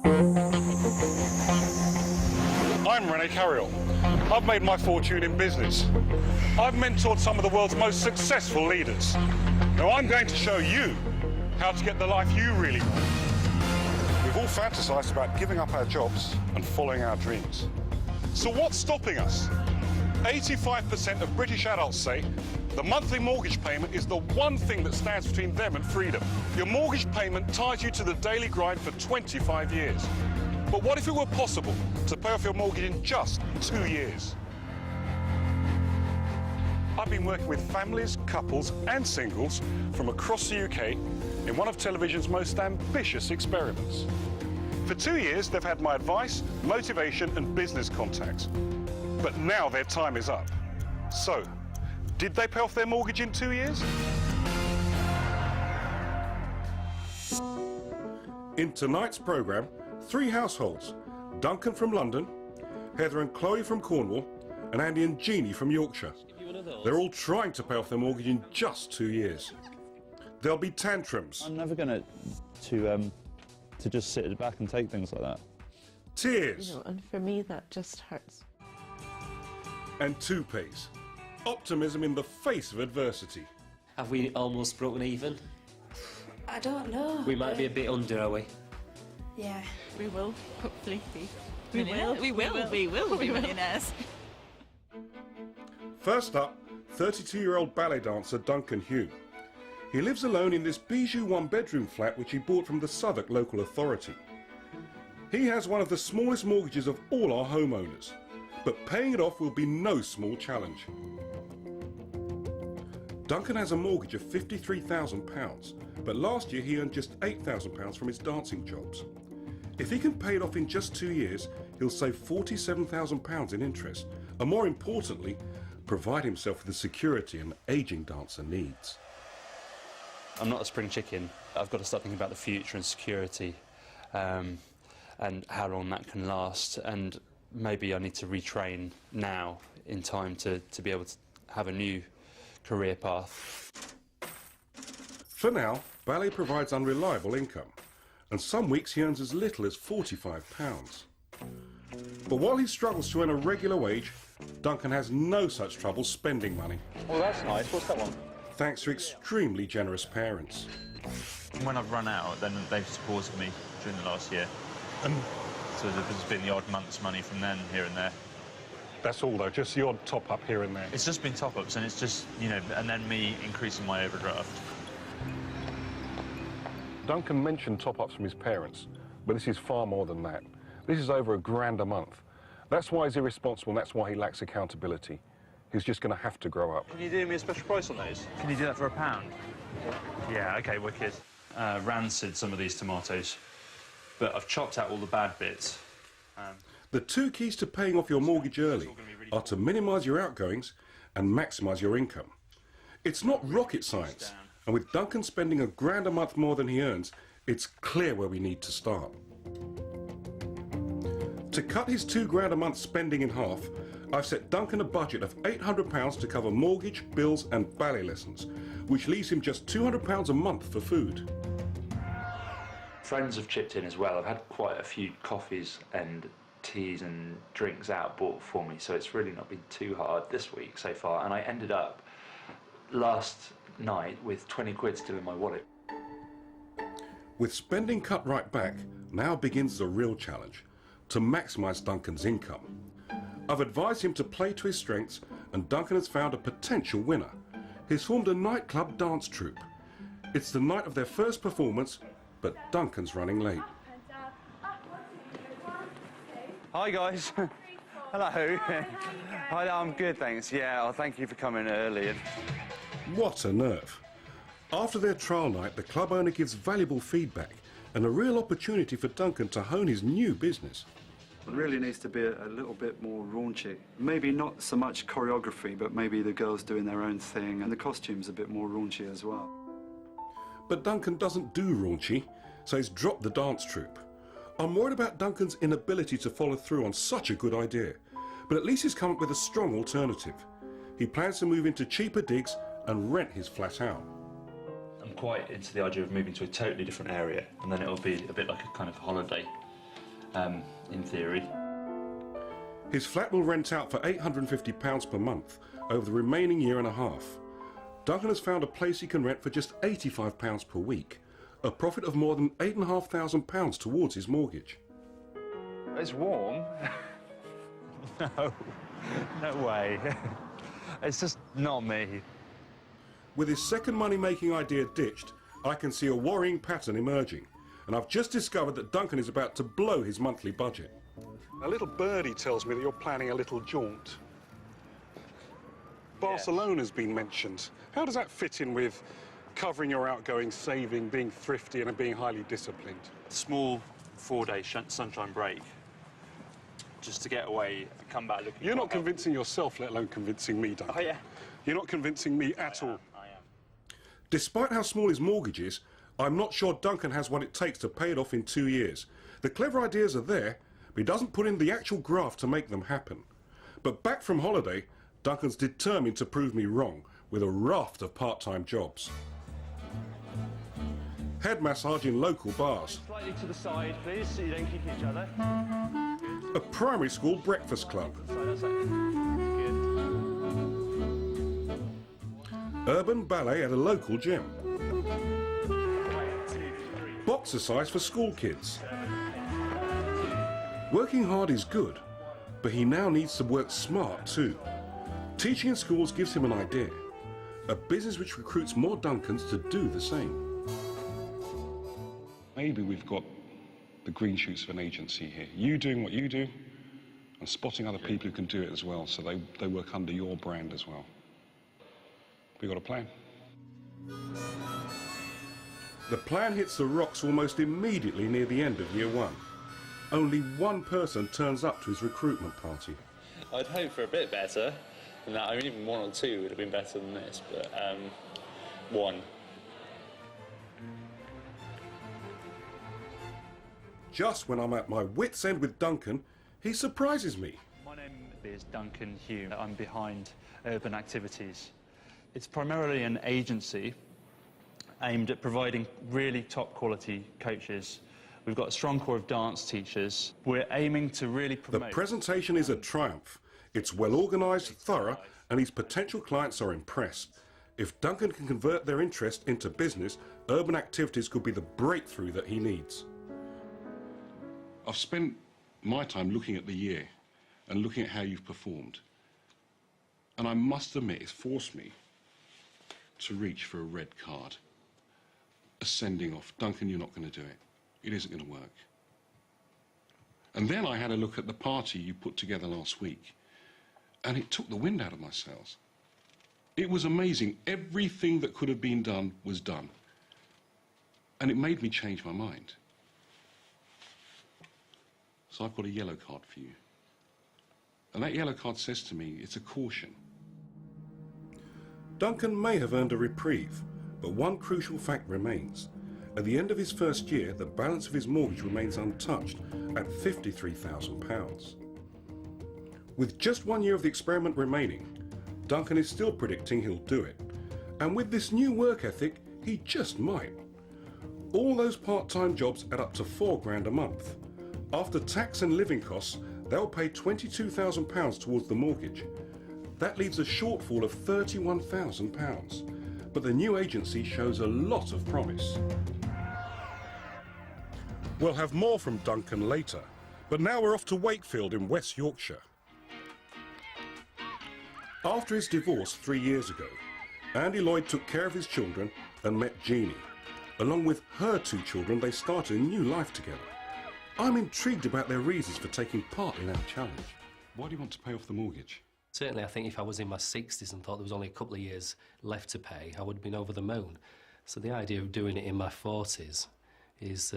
I'm René Carayol. I've made my fortune in business. I've mentored some of the world's most successful leaders. Now I'm going to show you how to get the life you really want. We've all fantasized about giving up our jobs and following our dreams. So what's stopping us? 85% of British adults say the monthly mortgage payment is the one thing that stands between them and freedom. Your mortgage payment ties you to the daily grind for 25 years. But what if it were possible to pay off your mortgage in just 2 years? I've been working with families, couples and singles from across the UK in one of television's most ambitious experiments. For 2 years, they've had my advice, motivation and business contacts. But now their time is up. So, did they pay off their mortgage in 2 years? In tonight's programme, 3 households, Duncan from London, Heather and Chloe from Cornwall, and Andy and Jeanne from Yorkshire. They're all trying to pay off their mortgage in just 2 years. There'll be tantrums. I'm never going to just sit back and take things like that. Tears. You know, and for me that just hurts. And toupees. Optimism in the face of adversity. Have we almost broken even? I don't know. We might be a bit under, are we? Yeah. We will, hopefully be. We will be millionaires. First up, 32-year-old ballet dancer Duncan Hugh. He lives alone in this bijou one-bedroom flat which he bought from the Southwark local authority. He has one of the smallest mortgages of all our homeowners, but paying it off will be no small challenge. Duncan has a mortgage of £53,000, but last year he earned just £8,000 from his dancing jobs. If he can pay it off in just 2 years, he'll save £47,000 in interest, and more importantly, provide himself with the security an ageing dancer needs. I'm not a spring chicken. I've got to start thinking about the future and security and how long that can last, and maybe I need to retrain now in time to be able to have a new career path. For now, ballet provides unreliable income, and some weeks he earns as little as £45. But while he struggles to earn a regular wage, Duncan has no such trouble spending money. Oh, that's nice. What's that one? Thanks to extremely generous parents. When I've run out, then they've supported me during the last year. So there's been the odd month's money from then, here and there. That's all though, just the odd top-up here and there. It's just been top-ups, and it's just, you know, and then me increasing my overdraft. Duncan mentioned top-ups from his parents, but this is far more than that. This is over £1,000 a month. That's why he's irresponsible, and that's why he lacks accountability. He's just going to have to grow up. Can you do me a special price on those? Can you do that for £1? Yeah, OK, wicked. Rancid some of these tomatoes, but I've chopped out all the bad bits. The 2 keys to paying off your mortgage early are to minimise your outgoings and maximise your income. It's not rocket science, and with Duncan spending £1,000 a month more than he earns, it's clear where we need to start. To cut his £2,000 a month spending in half, I've set Duncan a budget of £800 to cover mortgage, bills and ballet lessons, which leaves him just £200 a month for food. Friends have chipped in as well. I've had quite a few coffees and teas and drinks out bought for me, so it's really not been too hard this week so far, and I ended up last night with 20 quid still in my wallet. With spending cut right back, now begins the real challenge, to maximise Duncan's income. I've advised him to play to his strengths, and Duncan has found a potential winner. He's formed a nightclub dance troupe. It's the night of their first performance, but Duncan's running late. Hi guys. Hello. Hi, I'm good, thanks. Yeah, well, thank you for coming early. What a nerve. After their trial night, the club owner gives valuable feedback and a real opportunity for Duncan to hone his new business. It really needs to be a little bit more raunchy. Maybe not so much choreography, but maybe the girls doing their own thing, and the costumes a bit more raunchy as well. But Duncan doesn't do raunchy, so he's dropped the dance troupe. I'm worried about Duncan's inability to follow through on such a good idea, but at least he's come up with a strong alternative. He plans to move into cheaper digs and rent his flat out. I'm quite into the idea of moving to a totally different area, and then it'll be a bit like a kind of holiday. in theory. His flat will rent out for £850 per month over the remaining year and a half. Duncan has found a place he can rent for just £85 per week, a profit of more than £8,500 towards his mortgage. It's warm. No, no way. It's just not me. With his second money-making idea ditched, I can see a worrying pattern emerging, and I've just discovered that Duncan is about to blow his monthly budget. A little birdie tells me that you're planning a little jaunt. Barcelona's been mentioned. How does that fit in with covering your outgoing, saving, being thrifty and being highly disciplined? Small 4-day sunshine break, just to get away and come back looking. You're not convincing yourself, let alone convincing me, Duncan. Oh, yeah. You're not convincing me at all. I am. Despite how small his mortgage is, I'm not sure Duncan has what it takes to pay it off in 2 years. The clever ideas are there, but he doesn't put in the actual graft to make them happen. But back from holiday, Duncan's determined to prove me wrong with a raft of part-time jobs. Head massage in local bars. Slightly to the side, please, so you don't kick each other. A primary school breakfast club. That's good. Urban ballet at a local gym. Boxercise for school kids. Working hard is good, but he now needs to work smart too. Teaching in schools gives him an idea. A business which recruits more Duncans to do the same. Maybe we've got the green shoots of an agency here. You doing what you do, and spotting other people who can do it as well, so they work under your brand as well. We got a plan. The plan hits the rocks almost immediately near the end of year one. Only one person turns up to his recruitment party. I'd hope for a bit better than that. I mean, even 1 or 2 would have been better than this, but 1. Just when I'm at my wit's end with Duncan, he surprises me. My name is Duncan Hume. I'm behind Urban Activities. It's primarily an agency aimed at providing really top quality coaches. We've got a strong core of dance teachers. We're aiming to really promote... The presentation is a triumph. It's well organised, thorough, and his potential clients are impressed. If Duncan can convert their interest into business, Urban Activities could be the breakthrough that he needs. I've spent my time looking at the year and looking at how you've performed. And I must admit, it's forced me to reach for a red card. A sending off. Duncan, you're not going to do it. It isn't going to work. And then I had a look at the party you put together last week, and it took the wind out of my sails. It was amazing. Everything that could have been done was done. And it made me change my mind. So I've got a yellow card for you. And that yellow card says to me, it's a caution. Duncan may have earned a reprieve, but one crucial fact remains. At the end of his first year, the balance of his mortgage remains untouched at £53,000. With just 1 year of the experiment remaining, Duncan is still predicting he'll do it. And with this new work ethic, he just might. All those part-time jobs add up to £4 a month. After tax and living costs, they'll pay £22,000 towards the mortgage. That leaves a shortfall of £31,000. But the new agency shows a lot of promise. We'll have more from Duncan later, but now we're off to Wakefield in West Yorkshire. After his divorce 3 years ago, Andy Lloyd took care of his children and met Jeanne. Along with her 2 children, they started a new life together. I'm intrigued about their reasons for taking part in our challenge. Why do you want to pay off the mortgage? Certainly, I think if I was in my 60s and thought there was only a couple of years left to pay, I would have been over the moon. So the idea of doing it in my 40s is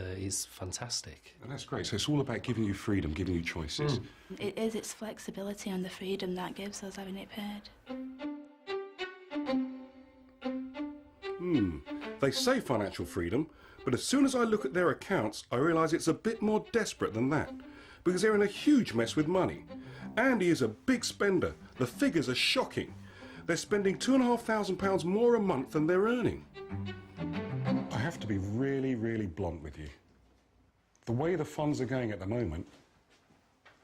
fantastic. And that's great. So it's all about giving you freedom, giving you choices. It is, it's flexibility and the freedom that gives us having it paid. They say financial freedom, but as soon as I look at their accounts, I realise it's a bit more desperate than that, because they're in a huge mess with money. Andy is a big spender. The figures are shocking. They're spending £2,500 more a month than they're earning. I have to be really, really blunt with you. The way the funds are going at the moment,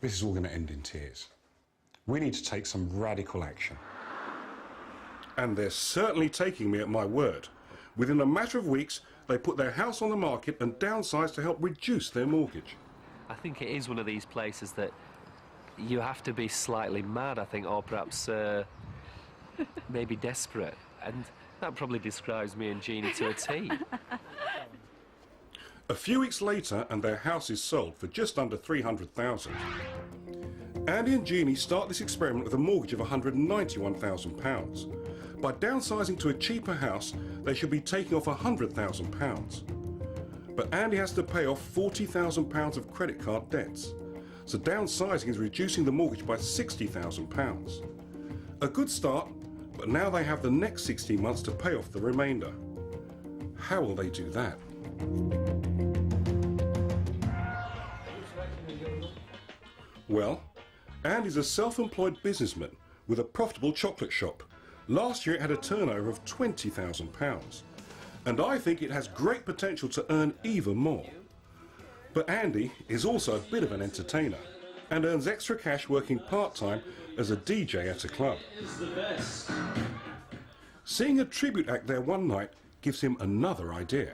this is all going to end in tears. We need to take some radical action. And they're certainly taking me at my word. Within a matter of weeks, they put their house on the market and downsized to help reduce their mortgage. I think it is one of these places that you have to be slightly mad, I think, or perhaps maybe desperate. And that probably describes me and Jeannie to a T. A few weeks later, and their house is sold for just under $300,000. Andy and Jeannie start this experiment with a mortgage of £191,000. By downsizing to a cheaper house, they should be taking off £100,000. But Andy has to pay off £40,000 of credit card debts. So downsizing is reducing the mortgage by £60,000. A good start, but now they have the next 16 months to pay off the remainder. How will they do that? Well, Andy's a self-employed businessman with a profitable chocolate shop. Last year it had a turnover of £20,000, and I think it has great potential to earn even more. But Andy is also a bit of an entertainer and earns extra cash working part-time as a DJ at a club. Seeing a tribute act there one night gives him another idea.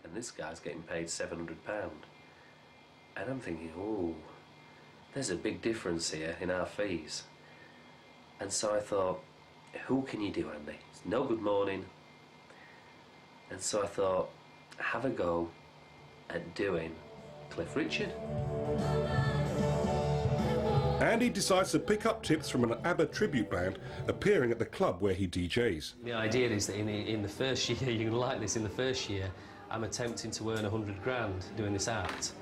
And this guy's getting paid £700. And I'm thinking, oh, there's a big difference here in our fees. And so I thought, who can you do, Andy? It's no good morning. And so I thought, have a go at doing Cliff Richard. Andy decides to pick up tips from an ABBA tribute band appearing at the club where he DJs. The idea is that in the first year, you're going to like this, in the first year, I'm attempting to earn 100 grand doing this act.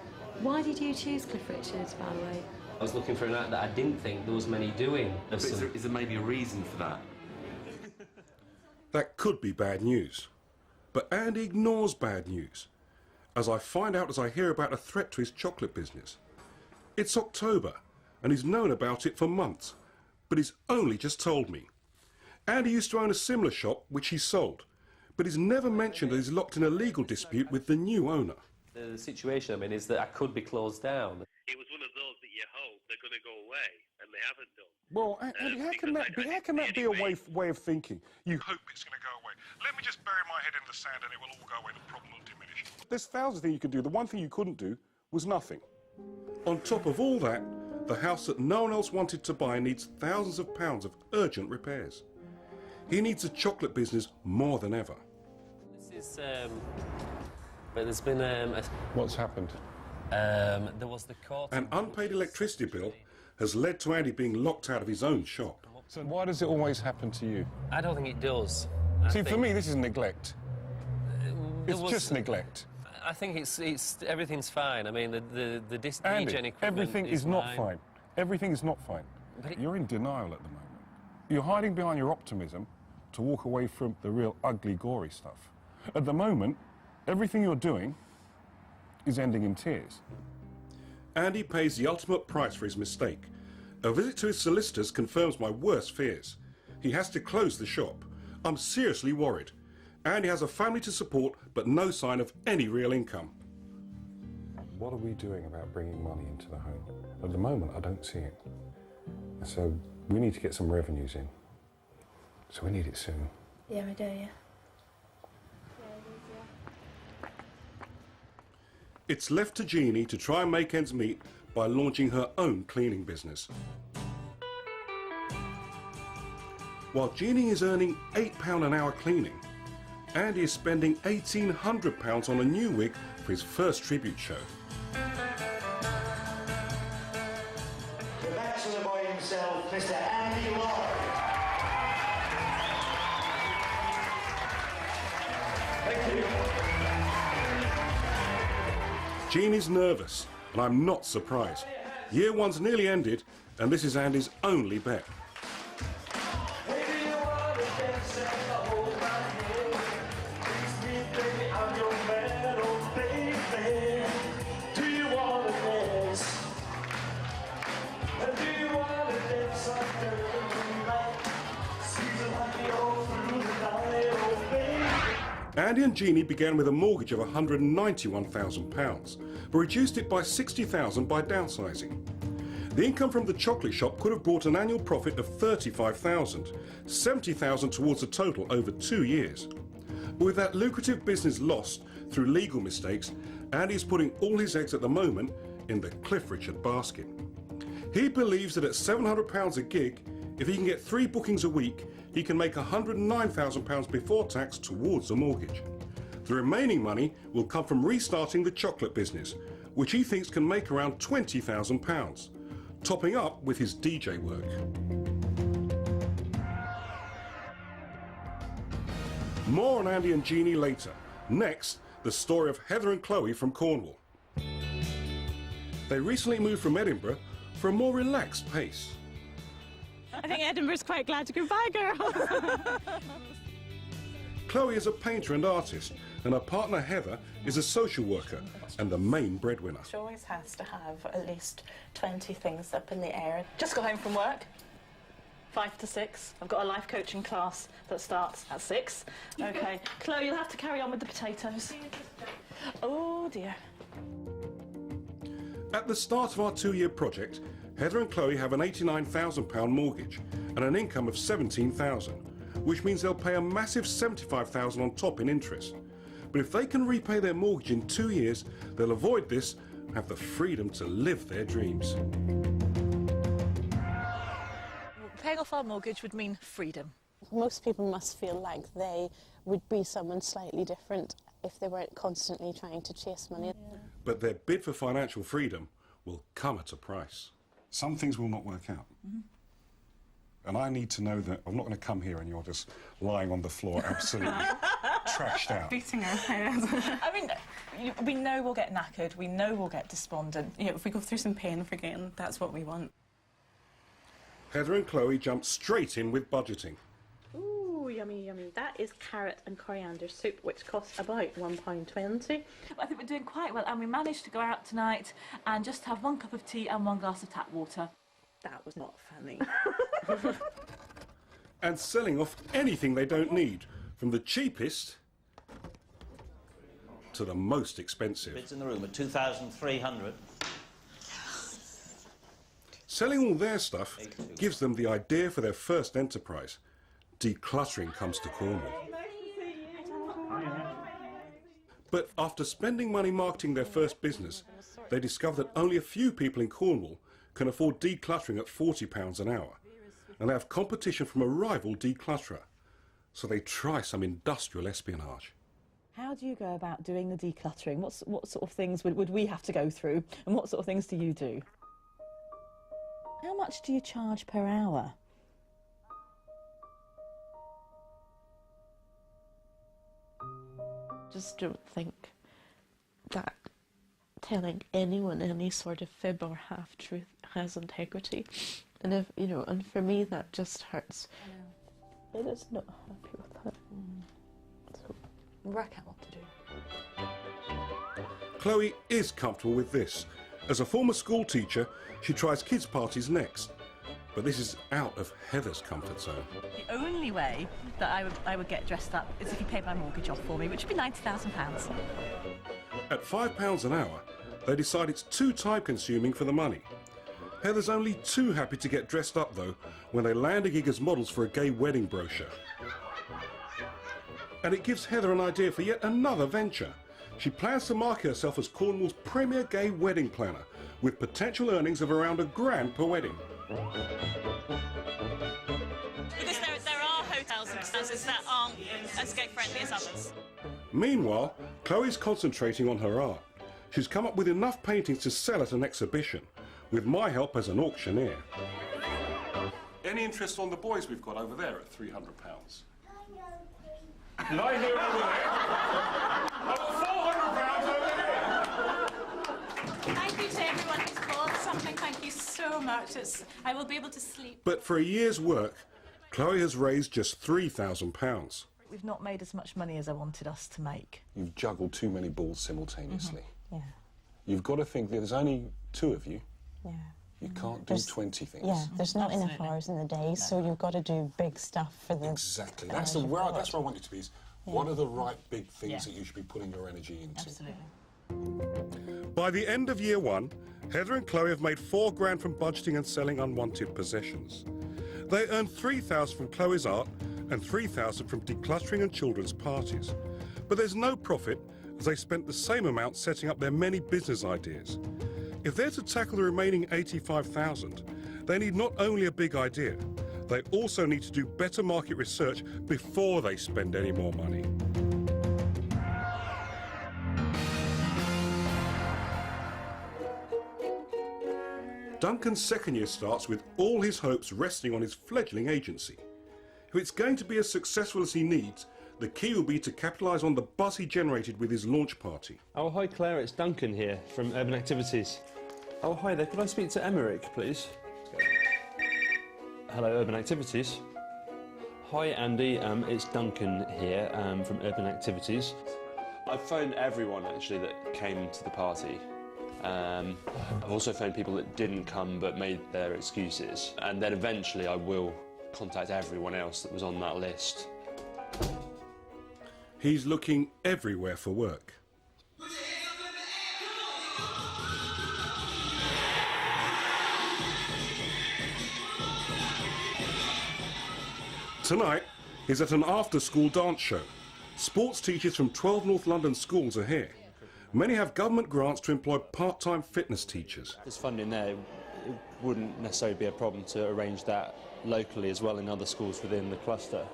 Why did you choose Cliff Richards, by the way? I was looking for an act that I didn't think there was many doing. Is there maybe a reason for that? That could be bad news. But Andy ignores bad news, as I find out as I hear about a threat to his chocolate business. It's October, and he's known about it for months, but he's only just told me. Andy used to own a similar shop, which he sold, but he's never mentioned that he's locked in a legal dispute with the new owner. The situation I'm in is that I could be closed down. It was one of those that you hope they're going to go away, and they haven't done. Well, Andy, how can that be a way of thinking? You hope it's going to go away. Let me just bury my head in the sand and it will all go away. The problem will diminish. There's thousands of things you could do. The one thing you couldn't do was nothing. On top of all that, the house that no one else wanted to buy needs thousands of pounds of urgent repairs. He needs a chocolate business more than ever. This is, but there's been What's happened? There was the court. An unpaid electricity bill has led to Andy being locked out of his own shop. So why does it always happen to you? I don't think it does. See, for me, this is neglect. It's just neglect. I think it's everything's fine. I mean, the Andy, degen equipment everything is not fine. Everything is not fine. You're in denial at the moment. You're hiding behind your optimism to walk away from the real ugly, gory stuff. At the moment, everything you're doing is ending in tears. Andy pays the ultimate price for his mistake. A visit to his solicitors confirms my worst fears. He has to close the shop. I'm seriously worried. Andy has a family to support, but no sign of any real income. What are we doing about bringing money into the home? At the moment, I don't see it. So we need to get some revenues in. So we need it soon. Yeah, we do, yeah. It's left to Jeannie to try and make ends meet by launching her own cleaning business. While Jeannie is earning £8 an hour cleaning, Andy is spending £1,800 on a new wig for his first tribute show. The bachelor boy himself, Mr. Andy Lloyd. Thank you. Jeannie's nervous, and I'm not surprised. Year one's nearly ended, and this is Andy's only bet. Andy and Jeanne began with a mortgage of £191,000, but reduced it by £60,000 by downsizing. The income from the chocolate shop could have brought an annual profit of £35,000, £70,000 towards a total over 2 years. But with that lucrative business lost through legal mistakes, Andy is putting all his eggs at the moment in the Cliff Richard basket. He believes that at £700 a gig, if he can get 3 bookings a week, he can make £109,000 before tax towards the mortgage. The remaining money will come from restarting the chocolate business, which he thinks can make around £20,000, topping up with his DJ work. More on Andy and Jeanne later. Next, the story of Heather and Chloe from Cornwall. They recently moved from Edinburgh for a more relaxed pace. I think Edinburgh's quite glad to go bye, girl. Chloe is a painter and artist, and her partner Heather is a social worker and the main breadwinner. She always has to have at least 20 things up in the air. Just got home from work, 5 to 6. I've got a life coaching class that starts at 6. Okay, Chloe, you'll have to carry on with the potatoes. Oh dear. At the start of our 2-year project, Heather and Chloe have an £89,000 mortgage and an income of £17,000, which means they'll pay a massive £75,000 on top in interest. But if they can repay their mortgage in 2 years, they'll avoid this and have the freedom to live their dreams. Paying off our mortgage would mean freedom. Most people must feel like they would be someone slightly different if they weren't constantly trying to chase money. But their bid for financial freedom will come at a price. Some things will not work out. And I need to know that I'm not going to come here and you're just lying on the floor absolutely trashed out. Beating our heads. I mean, we know we'll get knackered, we know we'll get despondent. You know, if we go through some pain again, that's what we want. Heather and Chloe jumped straight in with budgeting. Ooh, yummy, yummy. That is carrot and coriander soup, which costs about £1.20. I think we're doing quite well, and we managed to go out tonight and just have 1 cup of tea and 1 glass of tap water. That was not funny. And selling off anything they don't need, from the cheapest to the most expensive. Bids in the room at 2,300. Selling all their stuff gives them the idea for their first enterprise. Decluttering comes to Cornwall. But after spending money marketing their first business, they discover that only a few people in Cornwall can afford decluttering at £40 an hour. And they have competition from a rival declutterer. So they try some industrial espionage. How do you go about doing the decluttering? What sort of things would we have to go through? And what sort of things do you do? How much do you charge per hour? Just don't think that telling anyone any sort of fib or half-truth has integrity. And if, you know, and for me that just hurts. It is not happy with that. So work out what to do. Chloe is comfortable with this. As a former school teacher, she tries kids' parties next. But this is out of Heather's comfort zone. The only way that I would get dressed up is if you paid my mortgage off for me, which would be £90,000. At £5 an hour, they decide it's too time-consuming for the money. Heather's only too happy to get dressed up, though, when they land a gig as models for a gay wedding brochure. And it gives Heather an idea for yet another venture. She plans to market herself as Cornwall's premier gay wedding planner, with potential earnings of around £1,000 per wedding. Because there are hotels and houses that aren't as gay-friendly as others. Meanwhile, Chloe's concentrating on her art. She's come up with enough paintings to sell at an exhibition, with my help as an auctioneer. Any interest on the boys we've got over there at £300? Did I hear over there? £400 over there! Thank you to everyone who's bought something. Thank you so much. I will be able to sleep. But for a year's work, Chloe has raised just £3,000. We've not made as much money as I wanted us to make. You've juggled too many balls simultaneously. Yeah. You've got to think that there's only 2 of you. Yeah. You can't do 20 things. Yeah, there's not enough hours in the day, so you've got to do big stuff for the... Exactly. That's where I want you to be. What are the right big things that you should be putting your energy into? Absolutely. By the end of year one, Heather and Chloe have made $4,000 from budgeting and selling unwanted possessions. They earned $3,000 from Chloe's art and $3,000 from decluttering and children's parties. But there's no profit, as they spent the same amount setting up their many business ideas. If they're to tackle the remaining $85,000, they need not only a big idea, they also need to do better market research before they spend any more money. Duncan's second year starts with all his hopes resting on his fledgling agency. If it's going to be as successful as he needs, the key will be to capitalise on the buzz he generated with his launch party. Oh, hi Claire, it's Duncan here from Urban Activities. Oh, hi there, could I speak to Emmerich, please? Hello, Urban Activities. Hi Andy, it's Duncan here from Urban Activities. I've phoned everyone actually that came to the party. I've also phoned people that didn't come but made their excuses. And then eventually I will contact everyone else that was on that list. He's looking everywhere for work. Tonight, he's at an after-school dance show. Sports teachers from 12 North London schools are here. Many have government grants to employ part-time fitness teachers. There's funding there. It wouldn't necessarily be a problem to arrange that locally as well in other schools within the cluster,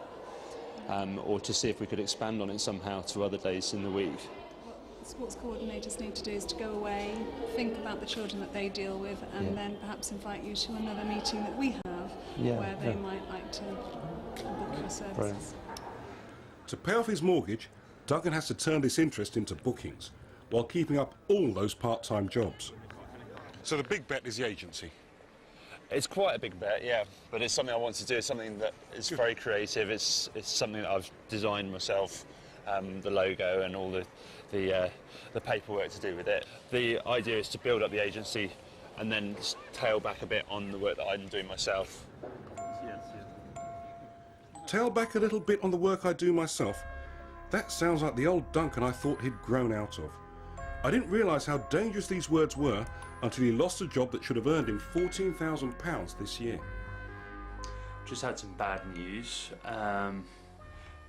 or to see if we could expand on it somehow to other days in the week. What sports coordinators need to do is to go away, think about the children that they deal with, and then perhaps invite you to another meeting that we have where they might like to book your services. Brilliant. To pay off his mortgage, Duncan has to turn this interest into bookings, while keeping up all those part-time jobs. So the big bet is the agency. It's quite a big bet, yeah, but it's something I want to do. It's something that is very creative. It's something that I've designed myself, the logo and all the paperwork to do with it. The idea is to build up the agency and then tail back a bit on the work that I'm doing myself. Tail back a little bit on the work I do myself? That sounds like the old Duncan I thought he'd grown out of. I didn't realise how dangerous these words were until he lost a job that should have earned him £14,000 this year. Just had some bad news.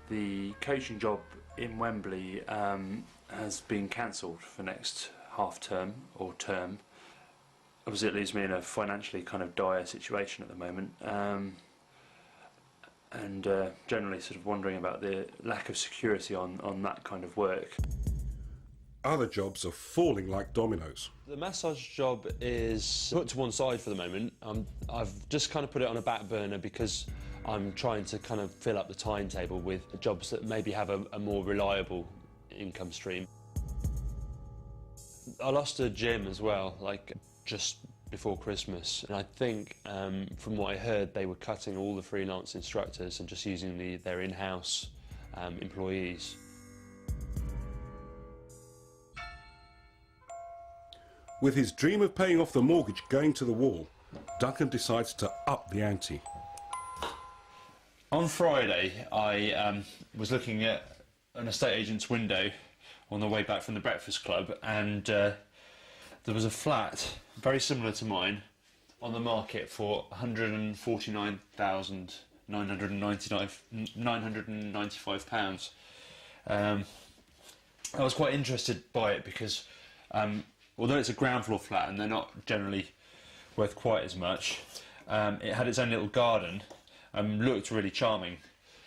The coaching job in Wembley has been cancelled for next half term or term. Obviously it leaves me in a financially kind of dire situation at the moment, and generally sort of wondering about the lack of security on that kind of work. Other jobs are falling like dominoes. The massage job is put to one side for the moment. I've just kind of put it on a back burner because I'm trying to kind of fill up the timetable with jobs that maybe have a more reliable income stream. I lost a gym as well, like just before Christmas, and I think from what I heard they were cutting all the freelance instructors and just using their in-house employees. With his dream of paying off the mortgage going to the wall, Duncan decides to up the ante. On Friday, I was looking at an estate agent's window on the way back from the Breakfast Club, and there was a flat very similar to mine on the market for £149,995. I was quite interested by it because although it's a ground floor flat and they're not generally worth quite as much, it had its own little garden and looked really charming.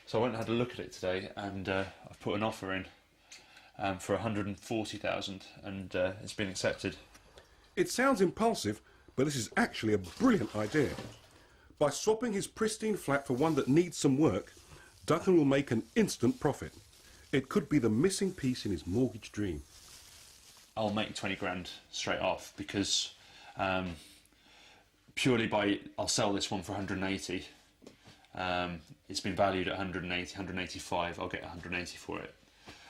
So I went and had a look at it today, and I've put an offer in for £140,000, and it's been accepted. It sounds impulsive, but this is actually a brilliant idea. By swapping his pristine flat for one that needs some work, Duncan will make an instant profit. It could be the missing piece in his mortgage dream. I'll make 20 grand straight off because I'll sell this one for 180. It's been valued at 180, 185. I'll get 180 for it.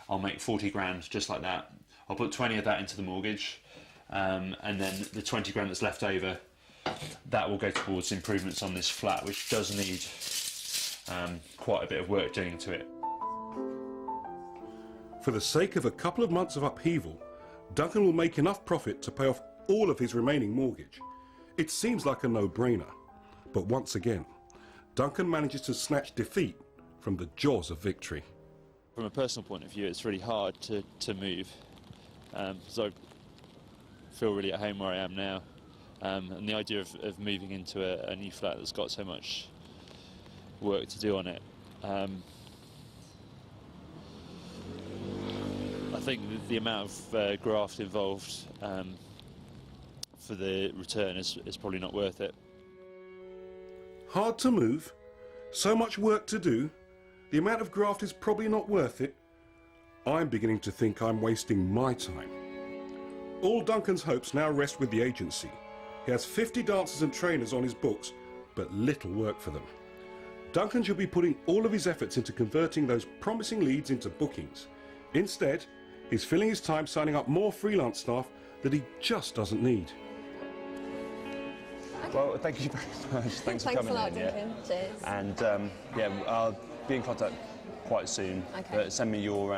I'll make 40 grand just like that. I'll put 20 of that into the mortgage, and then the 20 grand that's left over, that will go towards improvements on this flat, which does need quite a bit of work doing to it. For the sake of a couple of months of upheaval, Duncan will make enough profit to pay off all of his remaining mortgage. It seems like a no-brainer, but once again, Duncan manages to snatch defeat from the jaws of victory. From a personal point of view, it's really hard to move. So I feel really at home where I am now. And the idea of moving into a new flat that's got so much work to do on it, I think the amount of graft involved for the return is probably not worth it. Hard to move, so much work to do, the amount of graft is probably not worth it. I'm beginning to think I'm wasting my time. All Duncan's hopes now rest with the agency. He has 50 dancers and trainers on his books, but little work for them. Duncan should be putting all of his efforts into converting those promising leads into bookings. Instead, he's filling his time signing up more freelance staff that he just doesn't need. Well, thank you very much. Thanks for coming a lot, in. Duncan. Yeah. Cheers. And yeah, I'll be in contact quite soon. Okay. But send me your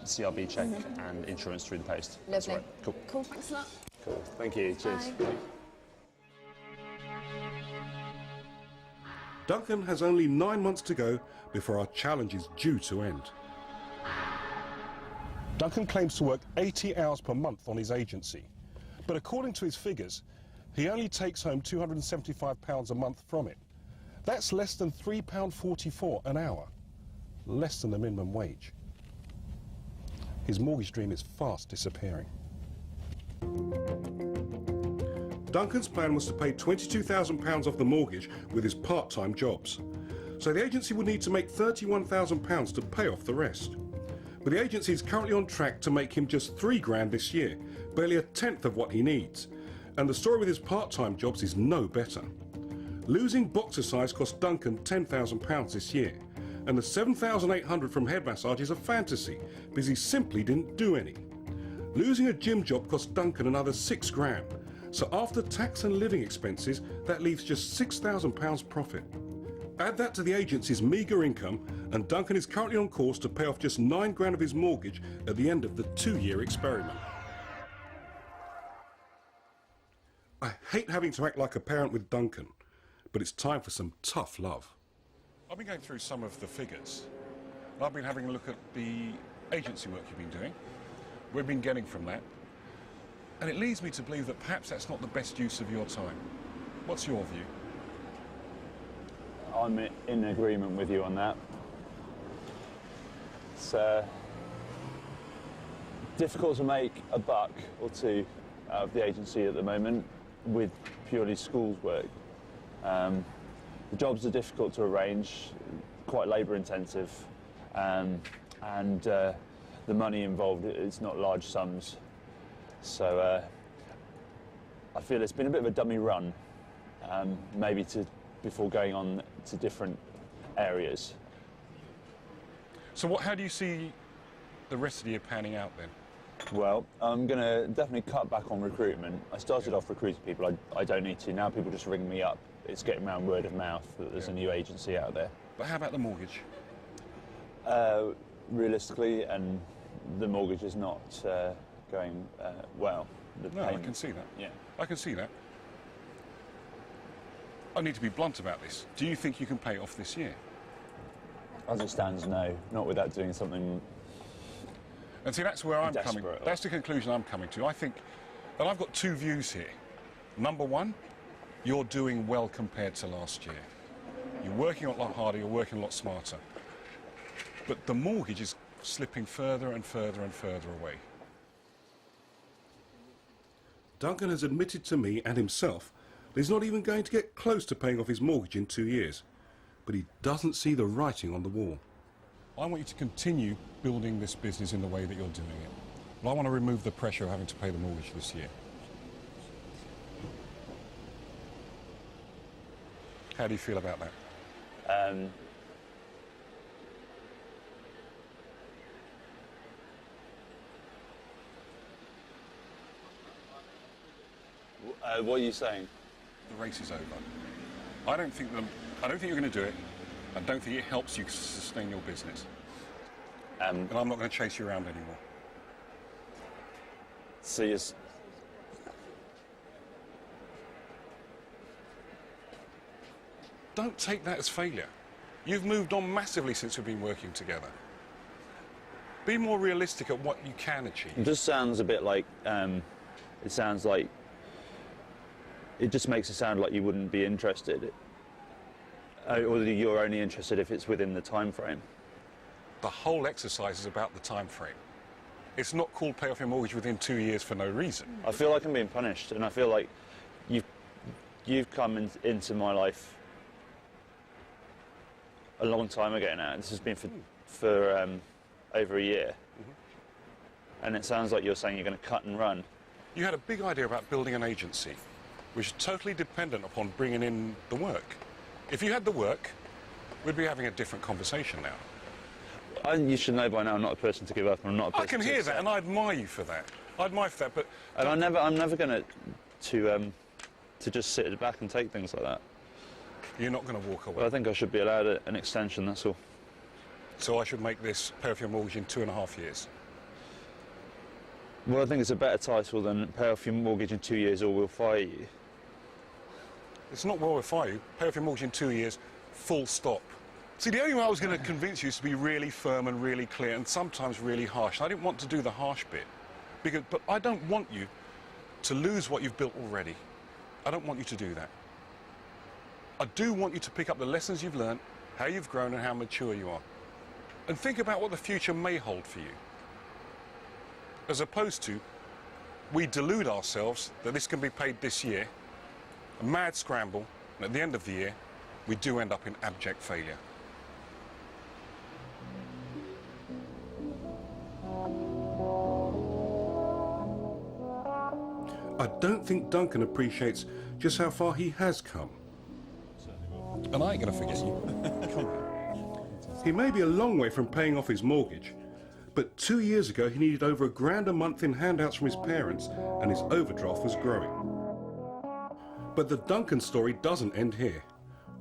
CRB check and insurance through the post. That's Lovely. right. Cool. Cool, thanks a lot. Cool. Thank you. Cheers. Bye. Duncan has only 9 months to go before our challenge is due to end. Duncan claims to work 80 hours per month on his agency, but according to his figures, he only takes home £275 a month from it. That's less than £3.44 an hour, less than the minimum wage. His mortgage dream is fast disappearing. Duncan's plan was to pay £22,000 off the mortgage with his part-time jobs. So the agency would need to make £31,000 to pay off the rest. But the agency is currently on track to make him just £3,000 this year, barely a tenth of what he needs. And the story with his part-time jobs is no better. Losing boxer size cost Duncan £10,000 this year, and the £7,800 from head massage is a fantasy because he simply didn't do any. Losing a gym job cost Duncan another £6,000, so after tax and living expenses, that leaves just £6,000 profit. Add that to the agency's meagre income, and Duncan is currently on course to pay off just £9,000 of his mortgage at the end of the 2-year experiment. I hate having to act like a parent with Duncan, but it's time for some tough love. I've been going through some of the figures. I've been having a look at the agency work you've been doing. We've been getting from that. And it leads me to believe that perhaps that's not the best use of your time. What's your view? I'm in agreement with you on that. It's difficult to make a buck or two out of the agency at the moment with purely schools work. The jobs are difficult to arrange, quite labour intensive, and the money involved is not large sums. So I feel it's been a bit of a dummy run, maybe before going on to different areas. So how do you see the rest of the year panning out then? Well, I'm going to definitely cut back on recruitment. I started off recruiting people. I don't need to. Now people just ring me up. It's getting around word of mouth that there's a new agency out there. But how about the mortgage? Realistically, and the mortgage is not going well. No, I can see that. Yeah, I can see that. I need to be blunt about this. Do you think you can pay it off this year? As it stands, no. Not without doing something. And see, that's where I'm desperate. coming. That's the conclusion I'm coming to. I think, and I've got two views here. Number one, you're doing well compared to last year. You're working a lot harder, you're working a lot smarter. But the mortgage is slipping further and further and further away. Duncan has admitted to me and himself that he's not even going to get close to paying off his mortgage in 2 years. But he doesn't see the writing on the wall. I want you to continue building this business in the way that you're doing it. But I want to remove the pressure of having to pay the mortgage this year. How do you feel about that? What are you saying? The race is over. I don't think you're going to do it. I don't think it helps you sustain your business. And I'm not going to chase you around anymore. So you're... Don't take that as failure. You've moved on massively since we've been working together. Be more realistic at what you can achieve. It just sounds a bit like, it sounds like, it just makes it sound like you wouldn't be interested. Or that you're only interested if it's within the time frame. The whole exercise is about the time frame. It's not called pay off your mortgage within 2 years for no reason. I feel like I'm being punished, and I feel like you've come into my life a long time ago now. This has been for over a year. And it sounds like you're saying you're going to cut and run. You had a big idea about building an agency, which is totally dependent upon bringing in the work. If you had the work, we'd be having a different conversation now. You should know by now I'm not a person to give up, and I'm not a person I can hear that, and I admire you for that. I admire you for that, but... And I'm never going to just sit at the back and take things like that. You're not going to walk away? Well, I think I should be allowed an extension, that's all. So I should make this pay off your mortgage in 2.5 years? Well, I think it's a better title than pay off your mortgage in 2 years or we'll fire you. It's not well, we'll fire you. Pay off your mortgage in 2 years, full stop. See, the only way I was going to convince you is to be really firm and really clear and sometimes really harsh. I didn't want to do the harsh bit, but I don't want you to lose what you've built already. I don't want you to do that. I do want you to pick up the lessons you've learned, how you've grown and how mature you are. And think about what the future may hold for you. As opposed to, we delude ourselves that this can be paid this year, a mad scramble, and at the end of the year, we do end up in abject failure. I don't think Duncan appreciates just how far he has come. And I ain't gonna forget you. Come on. He may be a long way from paying off his mortgage, but 2 years ago he needed over £1,000 a month in handouts from his parents, and his overdraft was growing. But the Duncan story doesn't end here.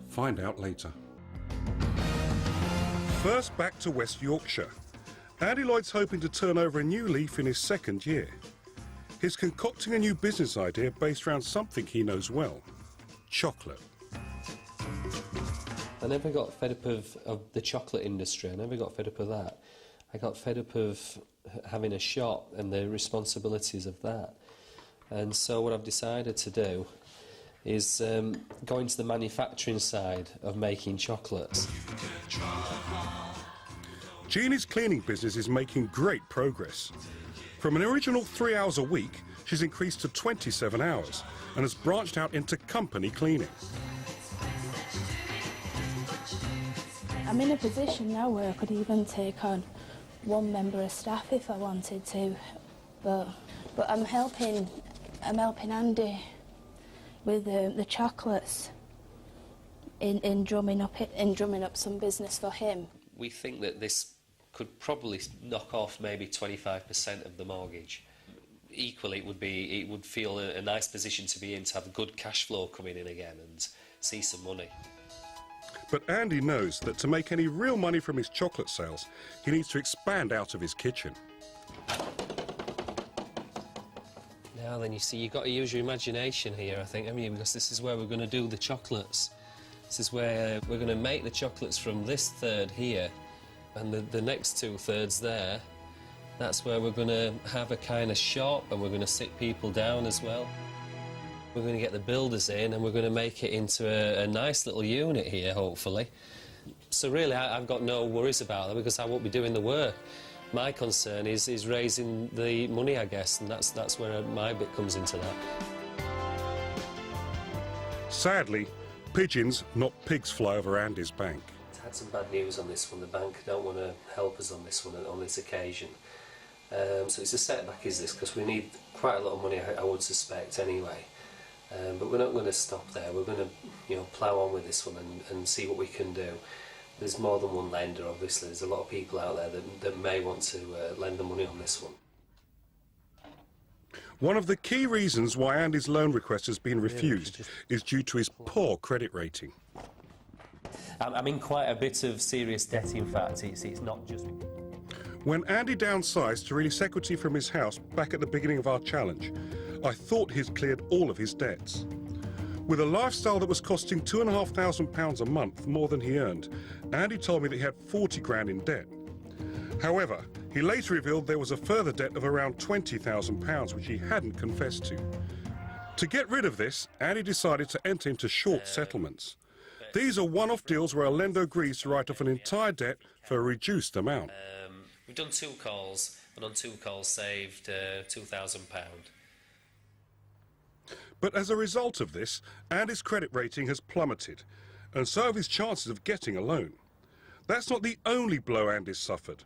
Find out later. First, back to West Yorkshire. Andy Lloyd's hoping to turn over a new leaf in his second year. He's concocting a new business idea based around something he knows well: chocolate. I never got fed up of the chocolate industry. I never got fed up of that. I got fed up of having a shop and the responsibilities of that. And so what I've decided to do is go into the manufacturing side of making chocolates. Jeanne's cleaning business is making great progress. From an original 3 hours a week, she's increased to 27 hours and has branched out into company cleaning. I'm in a position now where I could even take on one member of staff if I wanted to, but I'm helping Andy with the chocolates in drumming up some business for him. We think that this could probably knock off maybe 25% of the mortgage. Equally, it would feel a nice position to be in, to have good cash flow coming in again and see some money. But Andy knows that to make any real money from his chocolate sales, he needs to expand out of his kitchen. Now then, you see, you've got to use your imagination here, I think, because this is where we're going to do the chocolates. This is where we're going to make the chocolates from this third here, and the next 2/3 there. That's where we're going to have a kind of shop, and we're going to sit people down as well. We're going to get the builders in, and we're going to make it into a nice little unit here, hopefully. So really, I've got no worries about that, because I won't be doing the work. My concern is raising the money, I guess, and that's where my bit comes into that. Sadly, pigeons, not pigs, fly over Andy's bank. I've had some bad news on this one. The bank don't want to help us on this one, on this occasion. So it's a setback, is this, because we need quite a lot of money, I would suspect, anyway. But we're not going to stop there. We're going to, plough on with this one and see what we can do. There's more than one lender, obviously. There's a lot of people out there that may want to lend the money on this one. One of the key reasons why Andy's loan request has been refused is due to his poor credit rating. I'm in quite a bit of serious debt, in fact. It's not just... When Andy downsized to release equity from his house back at the beginning of our challenge, I thought he'd cleared all of his debts. With a lifestyle that was costing £2,500 a month more than he earned, Andy told me that he had 40 grand in debt. However, he later revealed there was a further debt of around £20,000 which he hadn't confessed to. To get rid of this, Andy decided to enter into short settlements. These are one-off deals where a lender agrees to write off an entire debt for a reduced amount. We've done 2 calls, and on 2 calls saved £2,000. But as a result of this, Andy's credit rating has plummeted, and so have his chances of getting a loan. That's not the only blow Andy's suffered.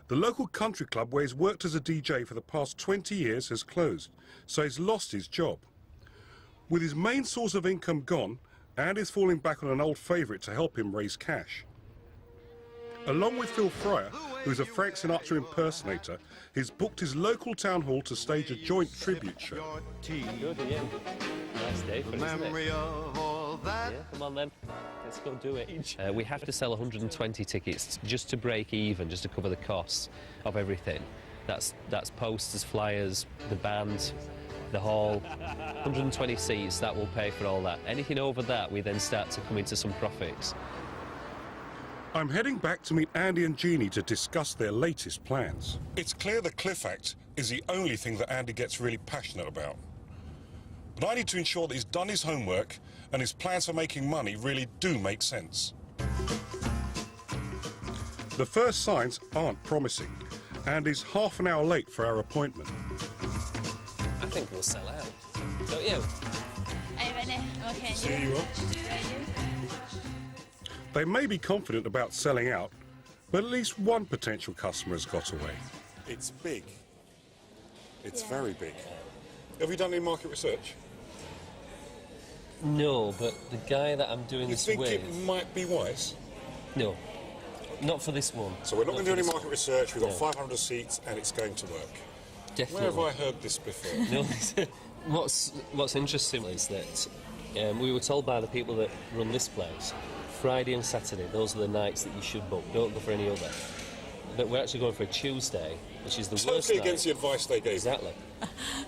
The local country club where he's worked as a DJ for the past 20 years has closed, so he's lost his job. With his main source of income gone, Andy's falling back on an old favourite to help him raise cash. Along with Phil Fryer, who's a Frank Sinatra impersonator, he's booked his local town hall to stage a joint tribute show. Good, yeah. Nice day for it, isn't it? Yeah, come on then, let's go do it. We have to sell 120 tickets just to break even, just to cover the costs of everything. That's posters, flyers, the band, the hall. 120 seats, that will pay for all that. Anything over that, we then start to come into some profits. I'm heading back to meet Andy and Jeanne to discuss their latest plans. It's clear the Cliff Act is the only thing that Andy gets really passionate about. But I need to ensure that he's done his homework and his plans for making money really do make sense. The first signs aren't promising. Andy's half an hour late for our appointment. I think we'll sell out, don't you? Are you ready? Okay. See you all. They may be confident about selling out, but at least one potential customer has got away. It's big. It's very big. Have you done any market research? No, but the guy that I'm doing this with... You think it might be wise? No, not for this one. So we're not going to do any market research, we've got 500 seats and it's going to work. Definitely. Where have I heard this before? No, what's interesting is that we were told by the people that run this place, Friday and Saturday, those are the nights that you should book, don't go for any other. But we're actually going for a Tuesday, which is the worst night. Totally against the advice they gave. Exactly.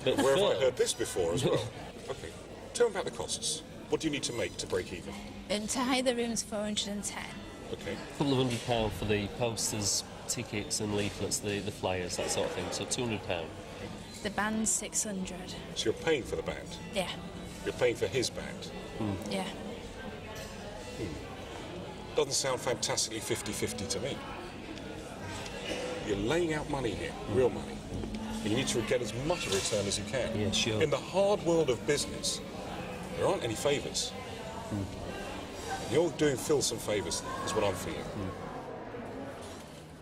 But where have I heard this before as well? Okay, tell me about the costs. What do you need to make to break even? And to hire the rooms, 410. Okay. A couple of £100 for the posters, tickets and leaflets, the flyers, that sort of thing, so £200. The band's 600. So you're paying for the band? Yeah. You're paying for his band? Yeah. Doesn't sound fantastically 50-50 to me. You're laying out money here, real money. And you need to get as much of a return as you can. Yeah, sure. In the hard world of business, there aren't any favours. You're doing Phil some favours, is what I'm feeling.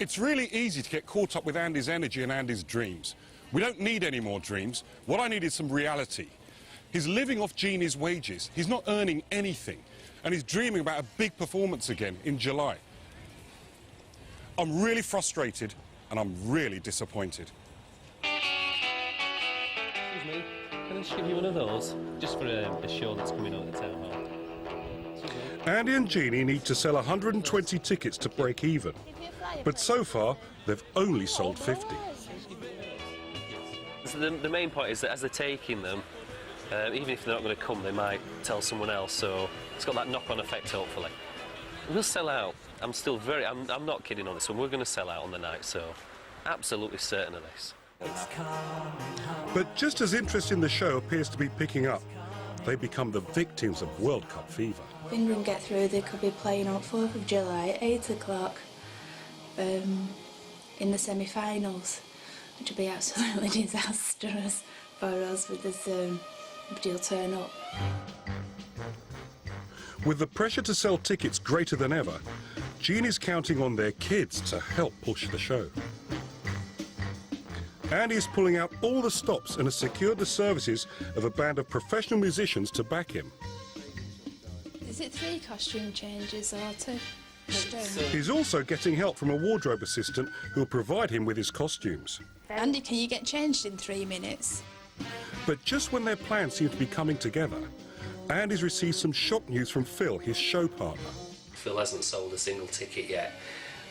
It's really easy to get caught up with Andy's energy and Andy's dreams. We don't need any more dreams. What I need is some reality. He's living off Jeanne's wages. He's not earning anything. And he's dreaming about a big performance again in July. I'm really frustrated and I'm really disappointed. Excuse me, can I just give you one of those? Just for a show that's coming on at the town hall. Andy and Jeanne need to sell 120 tickets to break even. But so far, they've only sold 50. So the main point is that as they're taking them, even if they're not going to come, they might tell someone else, so it's got that knock-on effect, hopefully. We'll sell out. I'm not kidding on this one. We're going to sell out on the night, so absolutely certain of this. But just as interest in the show appears to be picking up, they become the victims of World Cup fever. If England get through, they could be playing on 4th of July at 8 o'clock in the semi-finals, which would be absolutely disastrous for us with this deal turn up. With the pressure to sell tickets greater than ever, Jeanne is counting on their kids to help push the show. Andy is pulling out all the stops and has secured the services of a band of professional musicians to back him. Is it 3 costume changes or 2? He's also getting help from a wardrobe assistant who will provide him with his costumes. Andy, can you get changed in 3 minutes? But just when their plans seem to be coming together, Andy's received some shock news from Phil, his show partner. Phil hasn't sold a single ticket yet,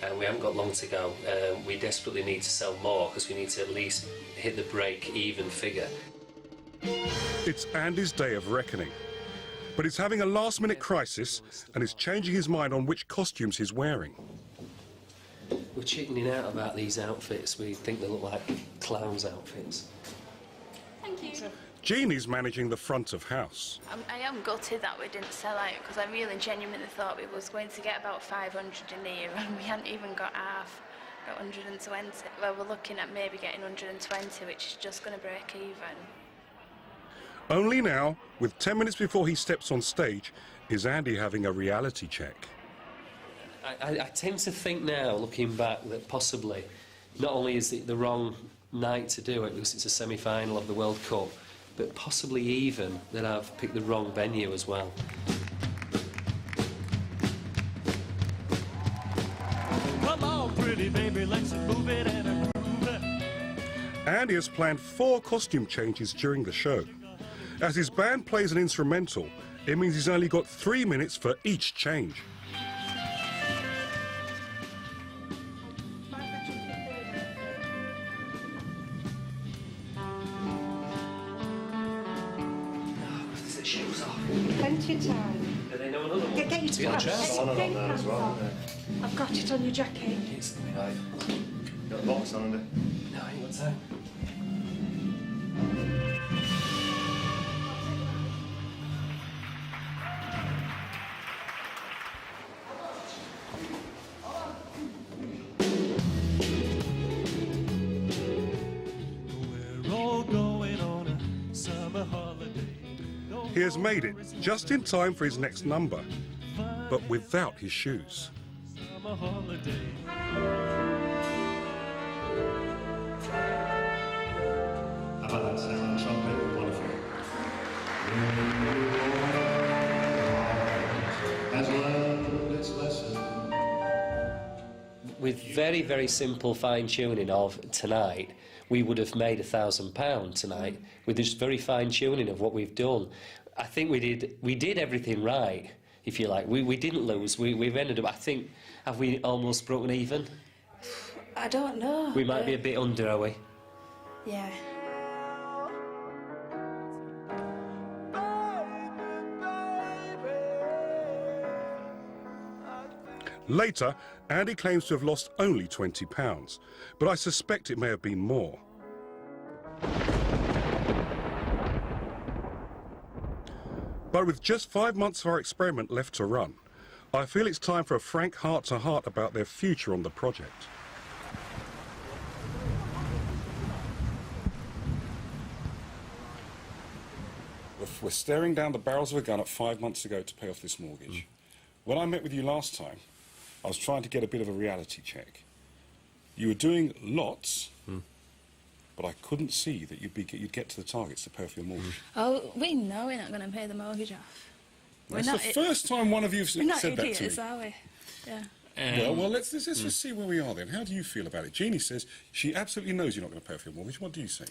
and we haven't got long to go. We desperately need to sell more because we need to at least hit the break-even figure. It's Andy's day of reckoning. But he's having a last-minute crisis and is changing his mind on which costumes he's wearing. We're chickening out about these outfits. We think they look like clowns' outfits. Thank you. Jeanne's managing the front of house. I am gutted that we didn't sell out because I really genuinely thought we was going to get about 500 in here and we hadn't even got half, got 120. Well, we're looking at maybe getting 120, which is just going to break even. Only now, with 10 minutes before he steps on stage, is Andy having a reality check. I tend to think now, looking back, that possibly not only is it the wrong night to do it because it's a semi-final of the World Cup, but possibly even that I've picked the wrong venue as well. Come on, pretty baby, let's move it and groove it. Andy has planned 4 costume changes during the show. As his band plays an instrumental, it means he's only got 3 minutes for each change. Shoes off. Plenty of time. Do they know another one? Get your Yeah, pants. dress on Get your there as pants well, on. I've got it on your jacket. It's right. Got the box on under? No, I ain't got time. We're all going on a summer holiday. He has made it just in time for his next number, but without his shoes. Summer holiday. How about that sound on the trumpet? Wonderful. Has learned its lesson. With very, very simple fine-tuning of tonight, we would have made £1,000 tonight with just very fine-tuning of what we've done. I think we did everything right, if you like. We didn't lose. We've ended up, I think, have we almost broken even? I don't know. We might be a bit under, are we? Yeah. Later, Andy claims to have lost only £20, but I suspect it may have been more. But with just 5 months of our experiment left to run, I feel it's time for a frank heart-to-heart about their future on the project. We're staring down the barrels of a gun at 5 months ago to pay off this mortgage. When I met with you last time, I was trying to get a bit of a reality check. You were doing lots, but I couldn't see that you'd get to the targets to pay off your mortgage. Oh, we know we're not going to pay the mortgage off. That's the first time one of you said that to me. We're not idiots, are we? Yeah. Well, let's just see where we are then. How do you feel about it? Jeanne says she absolutely knows you're not going to pay off your mortgage. What do you say?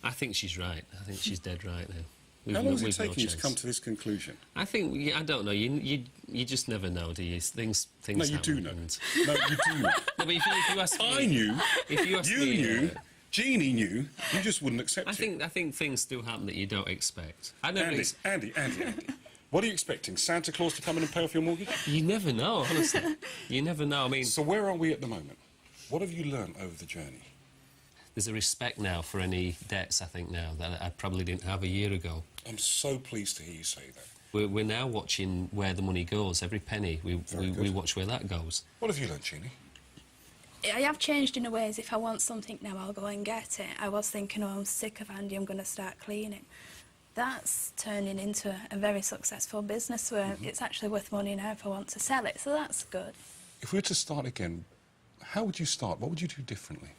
I think she's right. I think she's dead right now. How long is it taking you to come to this conclusion? I think, I don't know, you just never know, do you? Things No, you do know. No, you do know. No, but if you ask me... I knew, if you ask you me, knew, Jeanne knew, you just wouldn't accept it. I think things still happen that you don't expect. Andy, what are you expecting? Santa Claus to come in and pay off your mortgage? You never know, honestly. You never know, I mean... So where are we at the moment? What have you learned over the journey? There's a respect now for any debts, I think, now, that I probably didn't have a year ago. I'm so pleased to hear you say that. We're now watching where the money goes, every penny. We watch where that goes. What have you learned, Jeanne? I have changed in a way, as if I want something now, I'll go and get it. I was thinking, oh, I'm sick of Andy, I'm going to start cleaning. That's turning into a very successful business where it's actually worth money now if I want to sell it, so that's good. If we were to start again, how would you start? What would you do differently?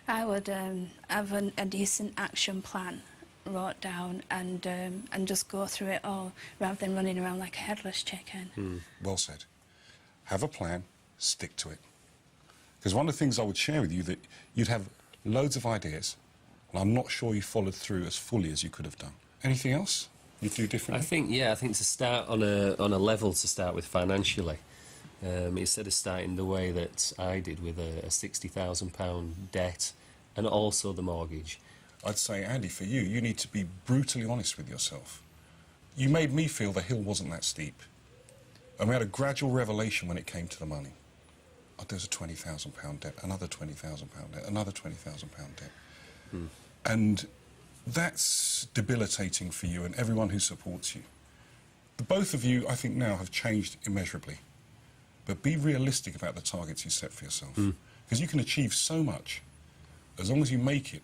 I would have a decent action plan wrote down and just go through it all rather than running around like a headless chicken. Well said. Have a plan, stick to it. Because one of the things I would share with you that you'd have loads of ideas, and I'm not sure you followed through as fully as you could have done. Anything else you'd do differently? I think to start on a level to start with financially, Instead of starting the way that I did with a £60,000 debt and also the mortgage. I'd say, Andy, for you, you need to be brutally honest with yourself. You made me feel the hill wasn't that steep. And we had a gradual revelation when it came to the money. Oh, there's a £20,000 debt, another £20,000 debt, another £20,000 debt. And that's debilitating for you and everyone who supports you. The both of you, I think, now have changed immeasurably. But be realistic about the targets you set for yourself. Because you can achieve so much as long as you make it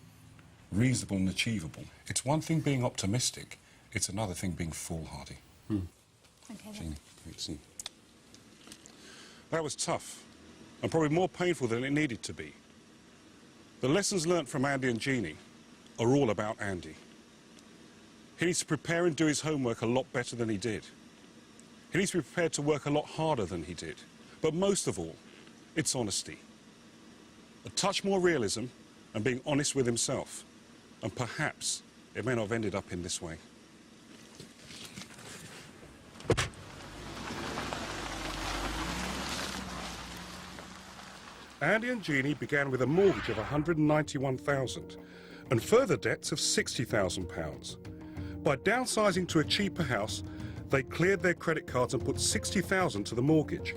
reasonable and achievable. It's one thing being optimistic, it's another thing being foolhardy. Okay, Jeanne, great to see you. That was tough, and probably more painful than it needed to be. The lessons learnt from Andy and Jeanne are all about Andy. He needs to prepare and do his homework a lot better than he did. He needs to be prepared to work a lot harder than he did. But most of all, it's honesty. A touch more realism and being honest with himself. And perhaps it may not have ended up in this way. Andy and Jeanne began with a mortgage of £191,000 and further debts of £60,000. By downsizing to a cheaper house, they cleared their credit cards and put £60,000 to the mortgage.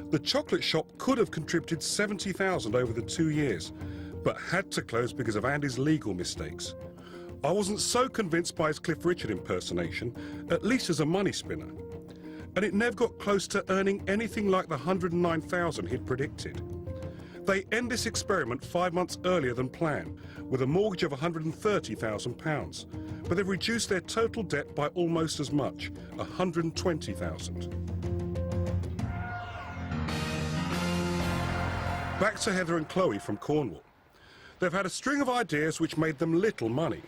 The chocolate shop could have contributed £70,000 over the 2 years, but had to close because of Andy's legal mistakes. I wasn't so convinced by his Cliff Richard impersonation, at least as a money spinner. And it never got close to earning anything like the £109,000 he'd predicted. They end this experiment 5 months earlier than planned, with a mortgage of £130,000, but they've reduced their total debt by almost as much, £120,000. Back to Heather and Chloe from Cornwall. They've had a string of ideas which made them little money,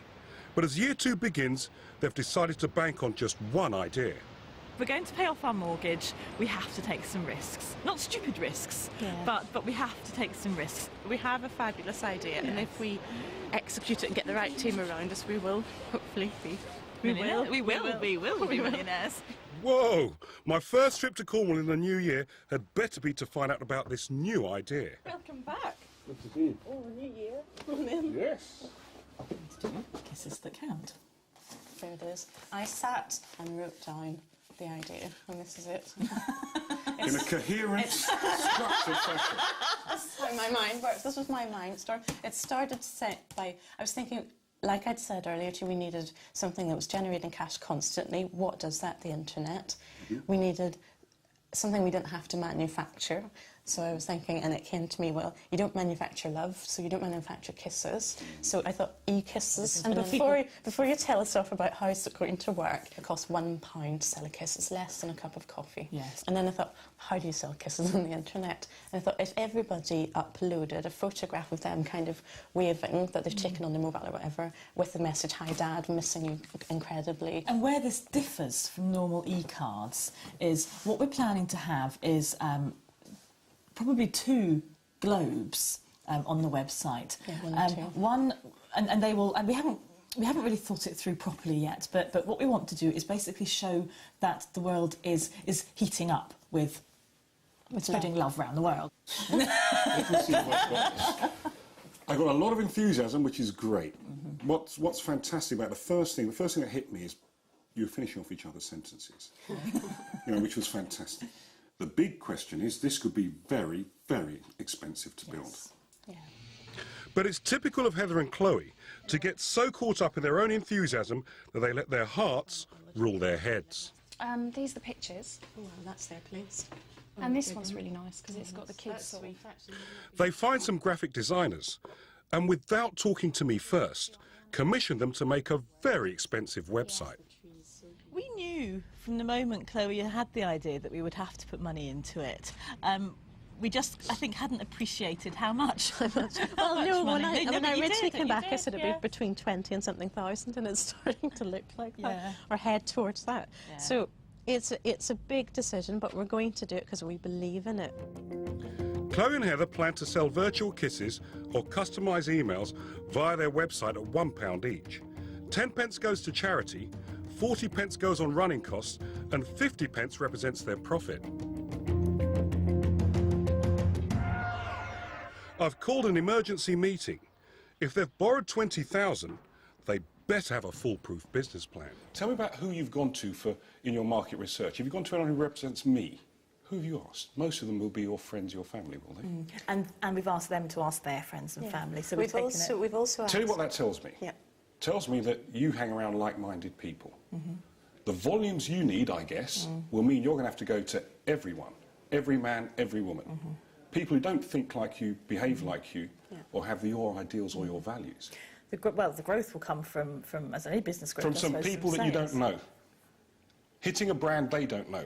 but as year 2 begins, they've decided to bank on just one idea. If we're going to pay off our mortgage, we have to take some risks. Not stupid risks, but we have to take some risks. We have a fabulous idea, and if we execute it and get the right team around us, we will hopefully be millionaires. We will be millionaires. Whoa! My first trip to Cornwall in the new year had better be to find out about this new idea. Welcome back. Good to see you. Oh, new year. Come in. Yes. Kisses that count. There it is. I sat and wrote down the idea, and this is it. In a coherent, structured fashion. That's how my mind works. This was my mind start. It started set by, I was thinking, like I'd said earlier to you, we needed something that was generating cash constantly. What does that? The internet. We needed something we didn't have to manufacture. So I was thinking, and it came to me, well, you don't manufacture love, so you don't manufacture kisses. So I thought, e-kisses. And before you tell us off about how it's going to work, it costs £1 to sell a kiss. It's less than a cup of coffee. Yes. And then I thought, how do you sell kisses on the internet? And I thought, if everybody uploaded a photograph of them kind of waving that they've taken on their mobile or whatever, with the message, hi dad, missing you incredibly. And where this differs from normal e-cards is what we're planning to have is probably 2 globes on the website. Yeah, one or two. And they will, and we haven't really thought it through properly yet, but what we want to do is basically show that the world is heating up with spreading love around the world. Let me see if I've got this. I've got a lot of enthusiasm, which is great. What's fantastic about the first thing that hit me is you were finishing off each other's sentences, which was fantastic. The big question is this could be very, very expensive to build. Yeah. But it's typical of Heather and Chloe to get so caught up in their own enthusiasm that they let their hearts rule their heads. These are the pictures. Oh, that's their place. And this one's really nice because it's got the kids sort of. They find some graphic designers and, without talking to me first, commission them to make a very expensive website. We knew from the moment Chloe had the idea that we would have to put money into it. We just, I think, hadn't appreciated how much. Well, no, when I originally came back, I said it it'd be between 20 and something thousand, and it's starting to look like that, or head towards that. Yeah. So it's a big decision, but we're going to do it because we believe in it. Chloe and Heather plan to sell virtual kisses or customise emails via their website at £1 each. 10p goes to charity, 40p goes on running costs, and 50p represents their profit. I've called an emergency meeting. If they've borrowed 20,000, they better have a foolproof business plan. Tell me about who you've gone to in your market research. Have you gone to anyone who represents me? Who have you asked? Most of them will be your friends, your family, will they? And we've asked them to ask their friends and family. So we've also Tell you what that tells me. Yeah. Tells me that you hang around like-minded people. The volumes you need, I guess, will mean you're going to have to go to everyone, every man, every woman. People who don't think like you, behave like you, or have your ideals or your values. The growth will come from as any business growth. From some people that you don't know. Hitting a brand they don't know.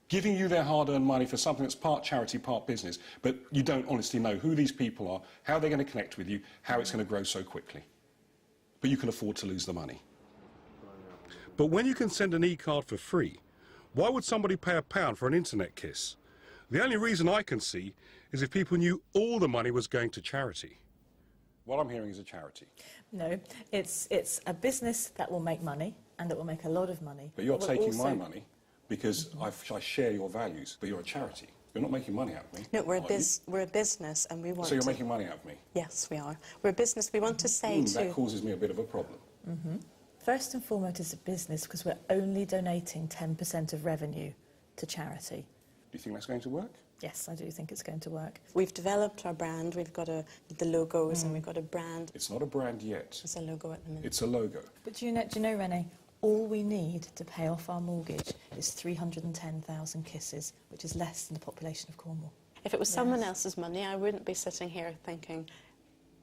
Giving you their hard-earned money for something that's part charity, part business, but you don't honestly know who these people are, how they're going to connect with you, how it's going to grow so quickly. But you can afford to lose the money. But when you can send an e-card for free, why would somebody pay £1 for an internet kiss? The only reason I can see is if people knew all the money was going to charity. What I'm hearing is a charity. No, it's a business that will make money and that will make a lot of money. But you're taking my money because I share your values, but you're a charity. You're not making money out of me. No, we're a business and we want So you're making money out of me? Yes, we are. We're a business. We want to say to... That causes me a bit of a problem. First and foremost, it's a business because we're only donating 10% of revenue to charity. Do you think that's going to work? Yes, I do think it's going to work. We've developed our brand. We've got the logos and we've got a brand. It's not a brand yet. It's a logo at the minute. It's a logo. But do you know, René, all we need to pay off our mortgage is 310,000 kisses, which is less than the population of Cornwall. If it was someone else's money, I wouldn't be sitting here thinking,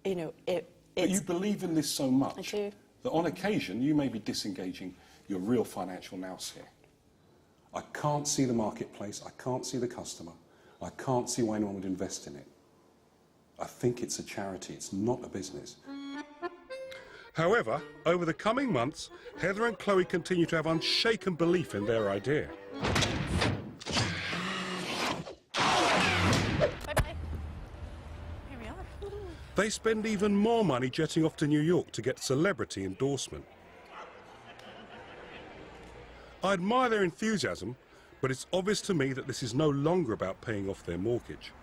you know, But you believe in this so much I do. that on occasion you may be disengaging your real financial nous here. I can't see the marketplace, I can't see the customer, I can't see why anyone would invest in it. I think it's a charity, it's not a business. However, over the coming months, Heather and Chloe continue to have unshaken belief in their idea. Bye-bye. Here we are. They spend even more money jetting off to New York to get celebrity endorsement. I admire their enthusiasm, but it's obvious to me that this is no longer about paying off their mortgage.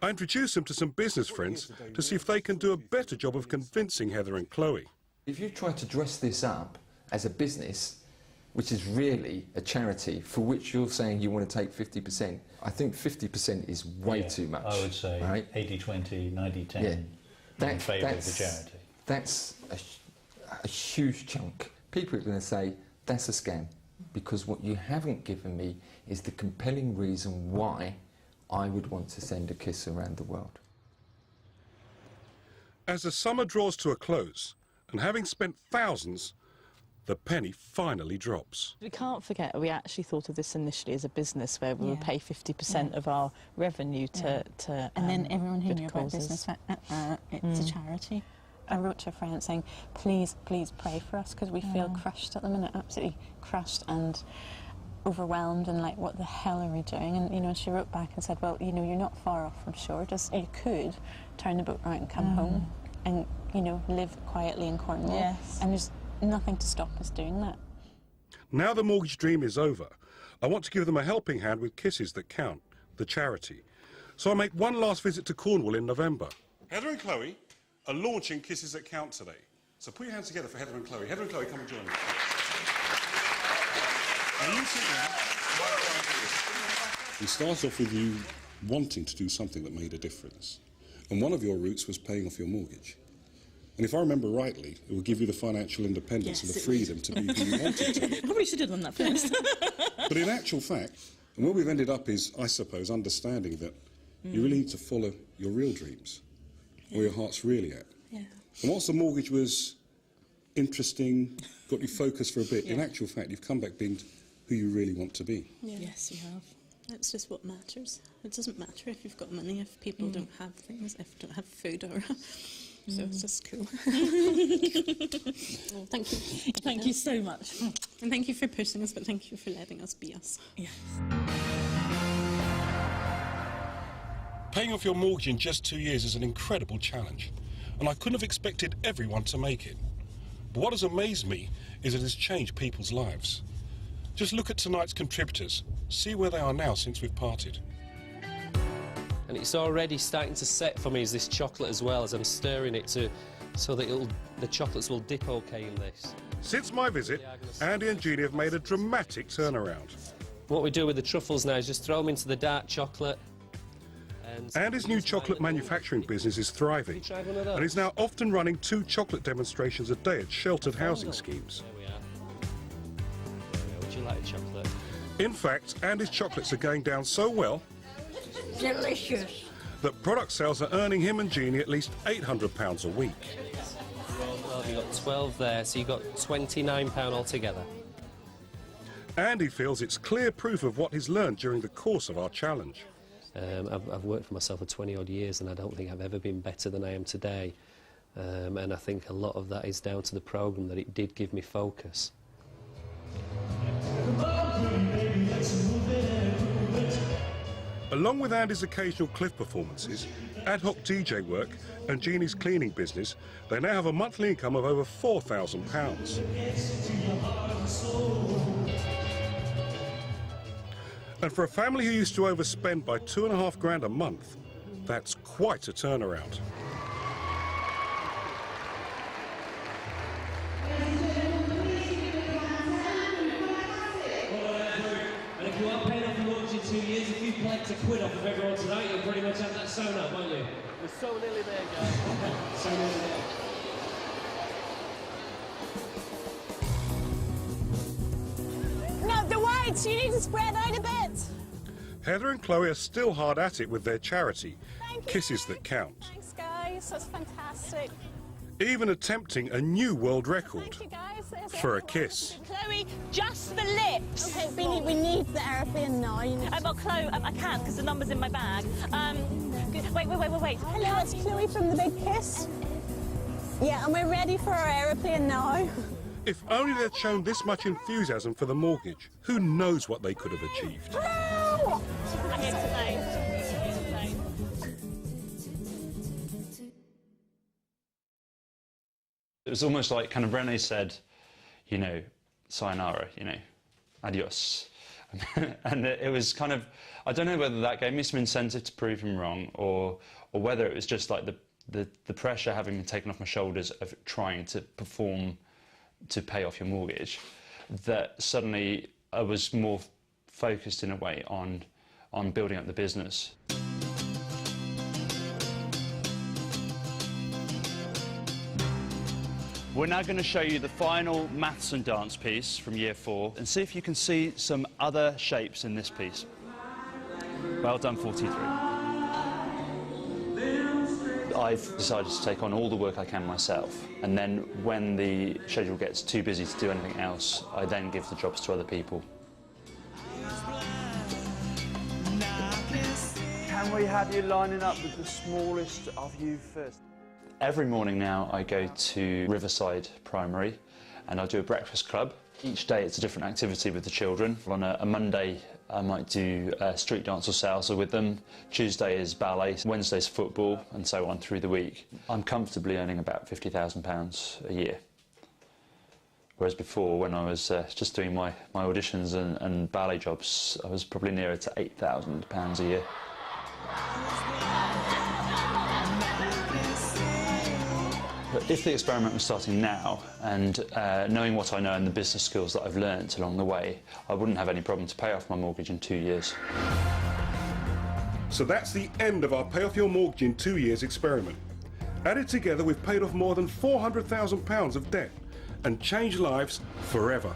I introduced them to some business friends to see if they can do a better job of convincing Heather and Chloe. If you try to dress this up as a business, which is really a charity, for which you're saying you want to take 50%, I think 50% is way too much. I would say 80-20, 90-10 in favour of the charity. That's a huge chunk. People are going to say, that's a scam, because what you haven't given me is the compelling reason why I would want to send a kiss around the world. As the summer draws to a close, and having spent thousands, the penny finally drops. We can't forget we actually thought of this initially as a business where we would pay 50% of our revenue to and then everyone who good knew about causes. business went, it's a charity. I wrote to a friend saying, please pray for us because we feel crushed at the minute, absolutely crushed and overwhelmed and like, what the hell are we doing? And, you know, she wrote back and said, well, you know, you're not far off from shore. Just, you could turn the boat around and come home and, you know, live quietly in Cornwall. Yes. And there's nothing to stop us doing that. Now the mortgage dream is over, I want to give them a helping hand with Kisses That Count, the charity. So I make one last visit to Cornwall in November. Heather and Chloe are launching Kisses That Count today. So put your hands together for Heather and Chloe. Heather and Chloe, come and join me. Now you sit down. We start off with you wanting to do something that made a difference. And one of your routes was paying off your mortgage. And if I remember rightly, it will give you the financial independence and the freedom to be who you wanted to. Probably should have done that first. But in actual fact, and where we've ended up is, I suppose, understanding that you really need to follow your real dreams, where your heart's really at. Yeah. And whilst the mortgage was interesting, got you focused for a bit, in actual fact, you've come back being who you really want to be. Yeah. Yes, you have. That's just what matters. It doesn't matter if you've got money, if people don't have things, if they don't have food or... So it's just cool. Well, thank you. Thank you so much. And thank you for pushing us, but thank you for letting us be us. Yes. Paying off your mortgage in just 2 years is an incredible challenge, and I couldn't have expected everyone to make it. But what has amazed me is it has changed people's lives. Just look at tonight's contributors, see where they are now since we've parted. and it's already starting to set for me as this chocolate as well, as I'm stirring it so that the chocolates will dip okay in this. Since my visit, Andy and Jeanne have made a dramatic turnaround. What we do with the truffles now is just throw them into the dark chocolate. Andy's new chocolate manufacturing business is thriving and is now often running 2 chocolate demonstrations a day at sheltered housing schemes. There we are. Would you like a chocolate? In fact, Andy's chocolates are going down so well Delicious. that product sales are earning him and Jeanne at least £800 a week. Well, you've got 12 there, so you've got £29 altogether. Andy feels it's clear proof of what he's learned during the course of our challenge. I've worked for myself for 20-odd years, and I don't think I've ever been better than I am today. And I think a lot of that is down to the programme, that it did give me focus. Along with Andy's occasional cliff performances, ad hoc DJ work and Jeannie's cleaning business, they now have a monthly income of over £4,000. And for a family who used to overspend by £2,500 a month, that's quite a turnaround. And if you are paying off your mortgage in 2 years, if you collect a quid off of everyone tonight, you'll pretty much have that sewn up, won't you? We're so nearly there, guys. So nearly there. No, the whites, you need to spread out a bit. Heather and Chloe are still hard at it with their charity, Kisses That Count. Thanks, guys. That's fantastic. Even attempting a new world record Thank you, guys. for a kiss. Chloe, just the lips. Okay, we need the aeroplane now. Well, Chloe, I can't because the number's in my bag. Wait. Hello, it's Chloe from The Big Kiss. Yeah, and we're ready for our aeroplane now. If only they'd shown this much enthusiasm for the mortgage, who knows what they could have achieved. I'm here tonight. It was almost like kind of René said, you know, sayonara, you know, adios. And it was kind of, I don't know whether that gave me some incentive to prove him wrong, or whether it was just like the pressure having been taken off my shoulders of trying to perform to pay off your mortgage, that suddenly I was more focused in a way on building up the business. We're now going to show you the final maths and dance piece from Year 4 and see if you can see some other shapes in this piece. Well done, 43. I've decided to take on all the work I can myself, and then when the schedule gets too busy to do anything else, I then give the jobs to other people. Can we have you lining up with the smallest of you first? Every morning now I go to Riverside Primary and I do a breakfast club. Each day it's a different activity with the children. On a Monday I might do street dance or salsa with them. Tuesday is ballet, Wednesday's football, and so on through the week. I'm comfortably earning about £50,000 a year. Whereas before, when I was just doing my auditions and ballet jobs, I was probably nearer to £8,000 a year. But if the experiment was starting now, and knowing what I know and the business skills that I've learnt along the way, I wouldn't have any problem to pay off my mortgage in 2 years. So that's the end of our Pay Off Your Mortgage in 2 years experiment. Added together, we've paid off more than £400,000 of debt and changed lives forever.